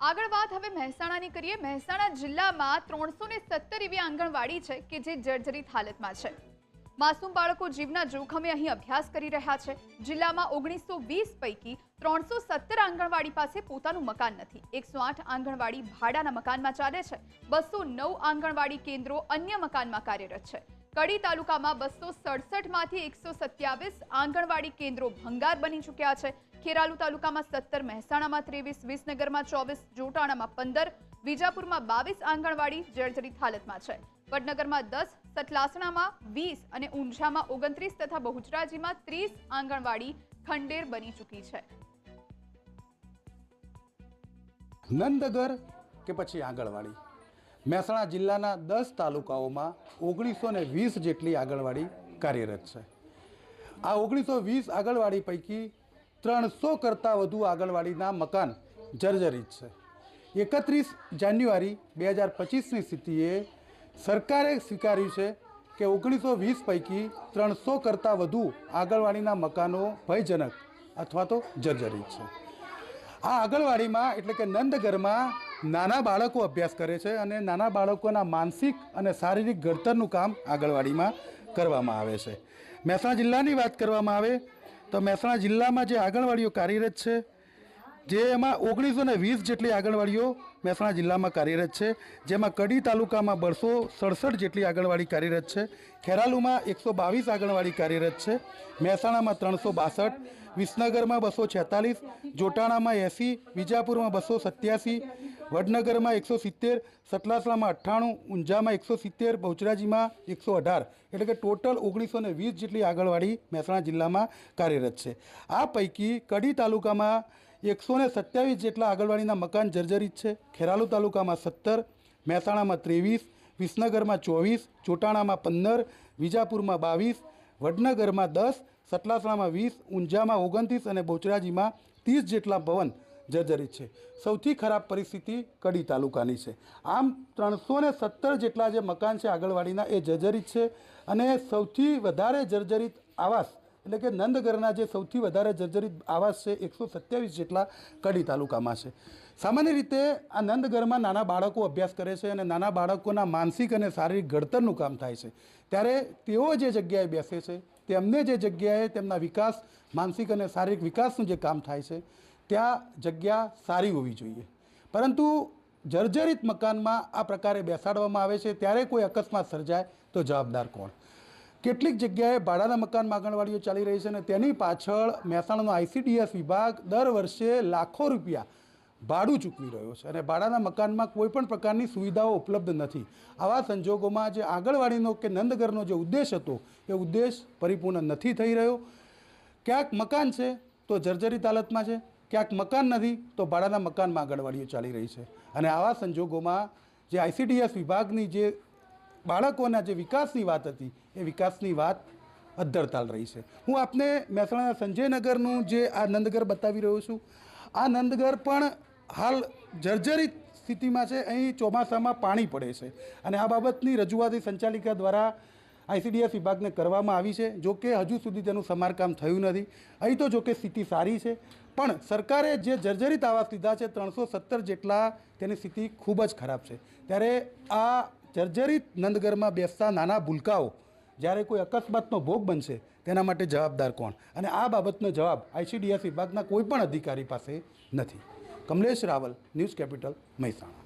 આગળ વાત હવે મહેસાણાની કરીએ। મહેસાણા જિલ્લામાં 317 એવી આંગણવાડી છે કે જે જર્જરિત હાલતમાં છે। માસૂમ બાળકો જીવના જોખમે અહીં અભ્યાસ કરી રહ્યા છે। જિલ્લામાં 1920 પૈકી 317 આંગણવાડી પાસે પોતાનું મકાન નથી। 108 આંગણવાડી ભાડાના મકાનમાં ચાલે છે। 209 આંગણવાડી કેન્દ્રો અન્ય મકાનમાં કાર્યરત છે। કડી તાલુકામાં 267 માંથી 127 આંગણવાડી કેન્દ્રો ભંગાર બની ચૂક્યા છે। ખેરાલુ તાલુકામાં 17, મહેસાણામાં 23, વિસનગરમાં 24, જોટાણામાં 15, વિજાપુરમાં 22 આંગણવાડી જર્જરિત હાલતમાં છે। વડનગરમાં 10, સતલાસણામાં 20 અને ઊંઝામાં 29 તથા બહુચરાજીમાં 30 આંગણવાડી ખંડેર બની ચૂકી છે। નંદગર કે પછી આંગણવાડી મહેસાણા જિલ્લાના 10 તાલુકાઓમાં 1920 જેટલી આંગણવાડી કાર્યરત છે। આ 1920 આંગણવાડી પૈકી 300 કરતાં વધુ આંગણવાડીના મકાન જર્જરિત છે। 31 જાન્યુઆરી 2025ની સ્થિતિએ સરકારે સ્વીકાર્યું છે કે 1920 પૈકી 300 કરતાં વધુ આંગણવાડીના મકાનો ભયજનક અથવા તો જર્જરિત છે। આ આંગણવાડીમાં એટલે કે નંદગરમાં નાના બાળકો અભ્યાસ કરે છે અને નાના બાળકોના માનસિક અને શારીરિક ઘડતરનું કામ આંગણવાડીમાં કરવામાં આવે છે। મહેસાણા જિલ્લાની વાત કરવામાં આવે તો મહેસાણા જિલ્લામાં જે આંગણવાડીઓ કાર્યરત છે જેમાં 1920 જેટલી આંગણવાડીઓ મહેસાણા જિલ્લામાં કાર્યરત છે, જેમાં કડી તાલુકામાં 267 જેટલી આંગણવાડી કાર્યરત છે। ખેરાલુમાં 122 આંગણવાડી કાર્યરત છે। મહેસાણામાં 362, વિસનગરમાં 246, જોટાણામાં 80, વિજાપુરમાં 287, વડનગરમાં 170, સતલાસણામાં 98, ઊંઝામાં 170, બહુચરાજીમાં 118 એટલે કે ટોટલ 1920 જેટલી આંગણવાડી મહેસાણા જિલ્લામાં કાર્યરત છે। આ પૈકી કડી તાલુકામાં 127 જેટલા આંગણવાડીના મકાન જર્જરિત છે। ખેરાલુ તાલુકામાં 17, મહેસાણામાં 23, વિસનગરમાં 24, જોટાણામાં 15, વિજાપુરમાં 22, વડનગરમાં 10, સતલાસણામાં 20, ઊંઝામાં 29 અને બહુચરાજીમાં 30 જેટલા ભવન જર્જરિત છે। સૌથી ખરાબ પરિસ્થિતિ કડી તાલુકાની છે। આમ 317 જેટલા જે મકાન છે આંગણવાડીના એ જર્જરિત છે અને સૌથી વધારે જર્જરિત આવાસ એટલે કે નંદગરના જે સૌથી વધારે જર્જરિત આવાસ છે 127 જેટલા કડી તાલુકામાં છે। સામાન્ય રીતે આ નંદગરમાં નાના બાળકો અભ્યાસ કરે છે અને નાના બાળકોના માનસિક અને શારીરિક ઘડતરનું કામ થાય છે, ત્યારે તેઓ જે જગ્યાએ બેસે છે તેમને જે જગ્યાએ તેમના વિકાસ માનસિક અને શારીરિક વિકાસનું જે કામ થાય છે ત્યાં જગ્યા સારી હોવી જોઈએ, પરંતુ જર્જરિત મકાનમાં આ પ્રકારે બેસાડવામાં આવે છે ત્યારે કોઈ અકસ્માત સર્જાય તો જવાબદાર કોણ? કેટલીક જગ્યાએ ભાડાના મકાનમાં આંગણવાડીઓ ચાલી રહી છે અને તેની પાછળ મહેસાણાનો ICDS વિભાગ દર વર્ષે લાખો રૂપિયા ભાડું ચૂકવી રહ્યો છે અને ભાડાના મકાનમાં કોઈ પણ પ્રકારની સુવિધાઓ ઉપલબ્ધ નથી। આવા સંજોગોમાં જે આંગણવાડીનો કે નંદગરનો જે ઉદ્દેશ હતો એ ઉદ્દેશ પરિપૂર્ણ નથી થઈ રહ્યો। ક્યાંક મકાન છે તો જર્જરિત હાલતમાં છે, ક્યાંક મકાન નથી તો ભાડાના મકાનમાં આંગણવાડીઓ ચાલી રહી છે અને આવા સંજોગોમાં જે ICDS વિભાગની જે બાળકોના જે વિકાસની વાત હતી એ વિકાસની વાત અધ્ધરતાલ રહી છે। હું આપને મહેસાણાના સંજયનગરનું જે આ નંદગર બતાવી રહ્યો છું। આ નંદગર પણ હાલ જર્જરિત સ્થિતિમાં છે। અહીં ચોમાસામાં પાણી પડે છે અને આ બાબતની રજૂઆત સંચાલિકા દ્વારા ICDS વિભાગને કરવામાં આવી છે, જો કે હજુ સુધી તેનું સમારકામ થયું નથી। અહીં તો જો કે સ્થિતિ સારી છે, પણ સરકારે જે જર્જરિત આવાસ લીધા છે 317 જેટલા, તેની સ્થિતિ ખૂબ જ ખરાબ છે। ત્યારે આ જર્જરિત નંદગરમાં બેસતા નાના ભૂલકાઓ જ્યારે કોઈ અકસ્માતનો ભોગ બનશે તેના માટે જવાબદાર કોણ? અને આ બાબતનો જવાબ ICDS વિભાગના કોઈ પણ અધિકારી પાસે નથી। Kamlesh Raval, news capital, Mehsana.